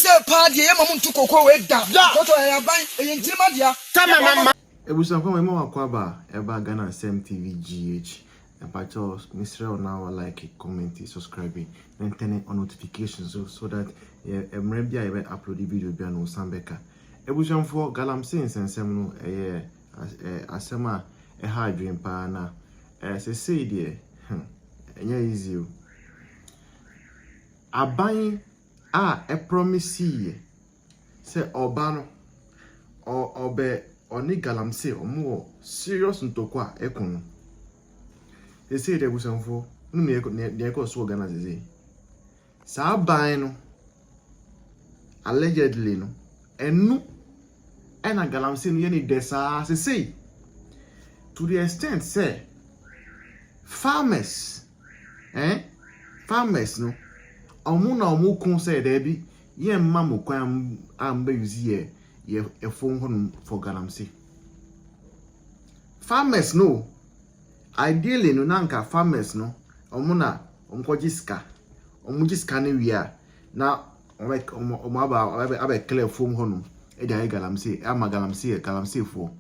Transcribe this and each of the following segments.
say party e mama ntu kokko we da toto e yaban e ntima dia tama mama ebusan kwa mama akwaba eba Ghana TV GH epacho Mr. now like comment subscribe and turn on notifications so that emre bia e upload video bia no sambeka ebusan for galamsey nsensem no asema e ha dream pa na say there enya easy o aban a promise ye say oba no obe oni galamsey omo serious ntokwa ekunu they say they busanfo no me e ko so organize sa aban no allegedly no enu ena galamsey no ye ni desa say to the extent say farmers no omu na omu kun say there be ye mma kwan amba use ye phone hon for galamsey farmers no ideally no nanka farmers no omu na omkojiska ne wia na omu aba clear phone hon e dey galamsey ama galamsey for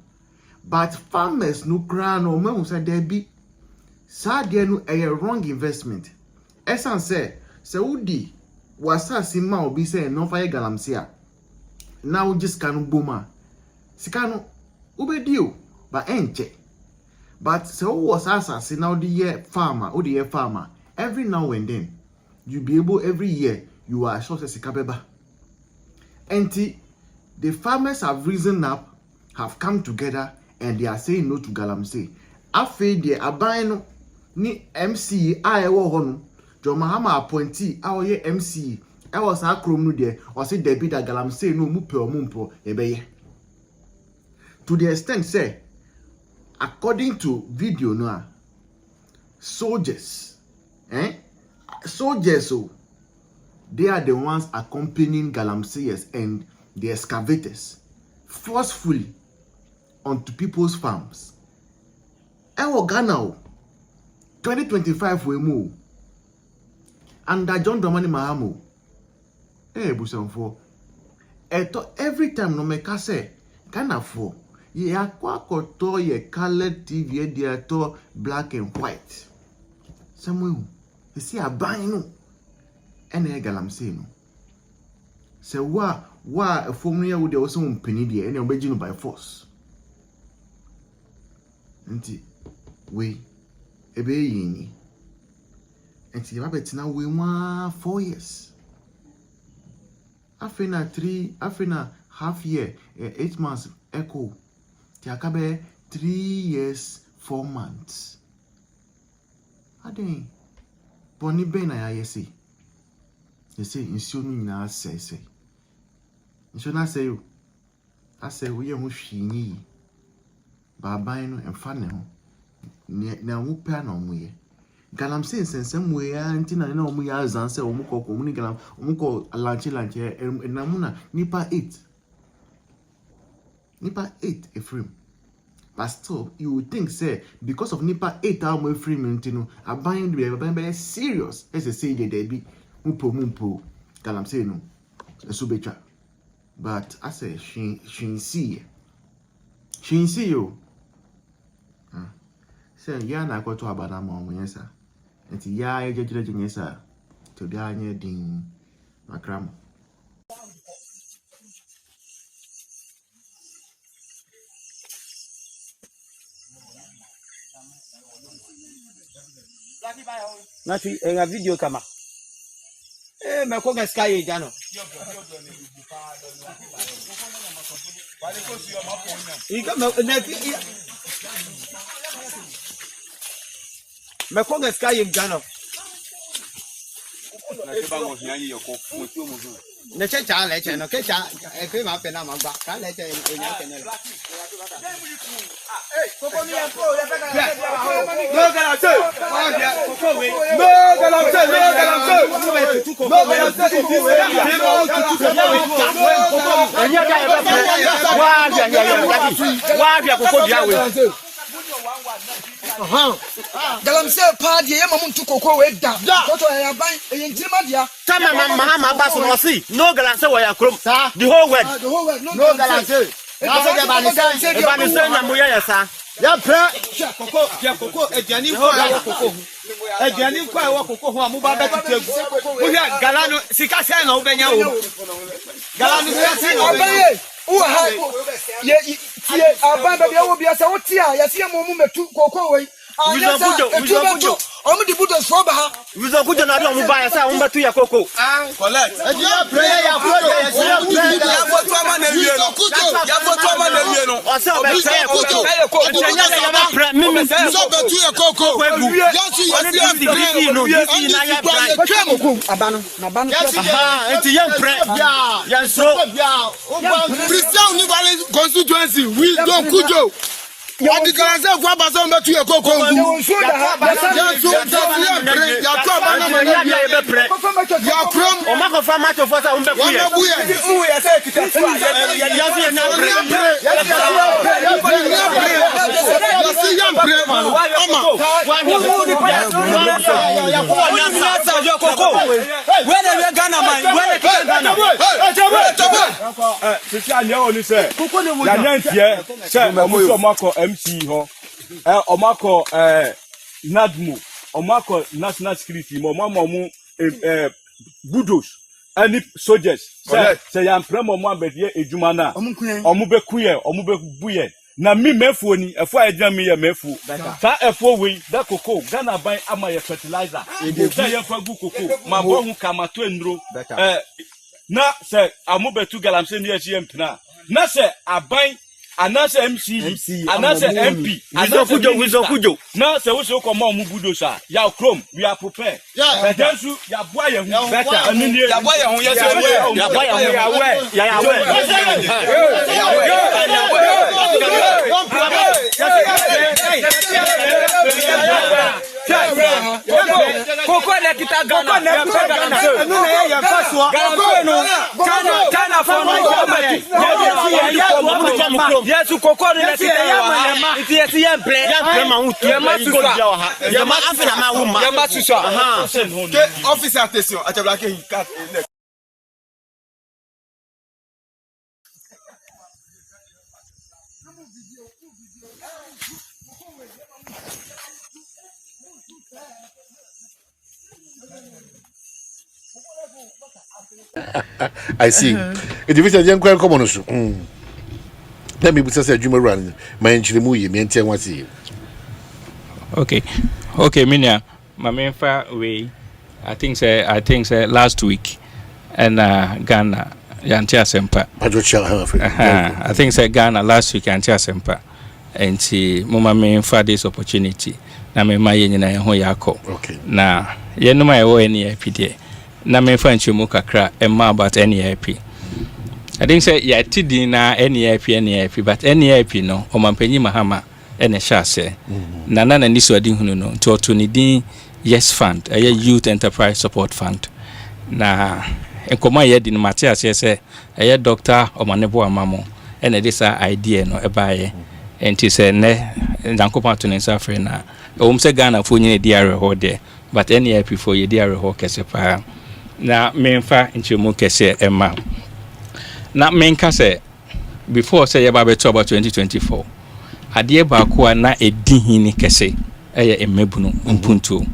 but farmers no cry no omu say there be sad no a wrong investment esan say udi wasasi ma obi say no fire galamsey now just can boma sikano ubedio ba enche but so was asasi now the year farmer every now and then you be able every year you are sure sikabeba enti the farmers have risen up, have come together and they are saying no to galamsey afi de aban no ni MCE ayewo hono Jo Mahama appointee awoye MCE e was akrom no de o say David galamsey no mu pe omumpo ebeye to the extent say according to video no soldiers they are the ones accompanying galamseyers and the excavators forcefully onto people's farms ewo Ghana 2025 we move under John Dramani Mahama busanfo every time no make say Ghana for ye akwa koto ye colored TV dey to black and white somewhere you see aban no ene galamsey no say wa efom ya wo dey also mpani dey ene obeji no by force nti we ebe yinyi enti ya betina we 4 years afina half year 8 months echo ti akabe 3 years 4 months adin boni be na ya yesi insio no nyina asese insio na say yo ase we ye ho hwinyi baban no emfa ne ho na wo pa na omuye galamsey sensem we ya ntina na omu ya azanse omu ko komuni galam omu ko lanche enamuna nipa 8 Ephraim but still you would think say because of nipa 8 am Ephraim ntino aban be serious as I say there be mumpo galamsey no eso betwa but I say she see you say ya na akwato abana ma omo yesa enti ya ejejere jenyesa to bi anye din makram Nati enga video kama me ko ga sky jano me ko ga sky jano ne cha le che no ke cha e ke ma pe na ma gba ka le che e nya ke ne koko mi en ko le pe ka no galamsey koko we no galamsey enya ka e wa bia koko bia we galamsey party ye mamu ntu koko we da toto ya ban e ntirima dia tama mama baso no see no galamsey wa ya krom the whole world no galamsey na so de banise na mo ya sa ya pra koko eduani ko ya koko eduani ko ya koko ho amuba betutegu wo ya galano sika se na obenya wo galano se na obenya wo ha ye tie abamba bia wo bia sa wo tie a ya se mo metu koko we wizo omu di budo so ba ha wizo kujo na do mu ba ya sa wo betu ya koko collect ya prayer ya koko ya foto ama na wie no ya foto ama na wie no o se o be say koko ya ma pra mimi so betu ya koko ya si ya prayer no disi na ya prayer koko abano na bano aha enti ya prayer ya so Prestea ni vale constituency wisdom kujo Adi galamsey kwa baso mbetu ye koko ngu. Ya kwa bana mwana ya bepre. Ya krom. O mako fa macho fosa umbe kuye. Wama buye. Uwe ya se kitatu. Ya si na pre. Ya si ya pre. Oma. Ya kwa nyasa ya koko. Wele we Ghana man. Wele kita Ghana. Sisi anya oni se. Ya nyantie se omuso mako MCE ho. Omako NADMO. Omako National Security mo mu budos any soldiers. Se ya mpremo mo abedie ejuma na. Omu bekuye, omu bebuye. Na mi mefu ni efo agina mi ye mefu. Sa efo we da koko Ghana ban ama ye fertilizer. Da ye fagu koko. Ma bo hu kamato enro. Na se amubetu galamsey ni echi empna na se aban anase MCE anase MP wizo kujo na se wo so komo omubudo sa ya krom we are prepared then su ya boa ye hu better anini ya boa ye hu ya se ya boa ye hu ya we ya we koko na kita Ghana enu na ya faswa no Ghana for no yesu koko na kita ya iti yesi ya bre ma hutu ya ma suswa ya ma afina ma wuma ya ma suswa aha officer attention atabla ke kat I see. It is a young quite common. Let me put a dream around my engineer. Okay, Minya, my main far away. I think say last week and Ghana Yantia Sempa. I think say Ghana last week Yantia Sempa. And see mama main for this opportunity. Na me my yena ho yako. Okay. Na ye no my wo any EPD. Na me fa nchumu kakra emma about NEIP. I think say ya tidi na NEIP but NEIP no o mampanyi mahama ene sha se. Na na ni so adi hunu no to ni din yes fund, a youth enterprise support fund. Na enkoma ye di no mate ase se a doctor o manebo amamo ene this idea no ebaye. Enti se ne ndankopa to nsa free na o mse Ghana fo nyine di areho de but NEIP fo ye di areho kese pa. Na menfa nchemu kese ema na menka se before say yeba beto about 2024 ade ba ko na edihini kese eye emebunu impuntu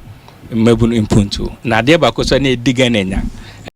na ade ba ko so na ediga nenya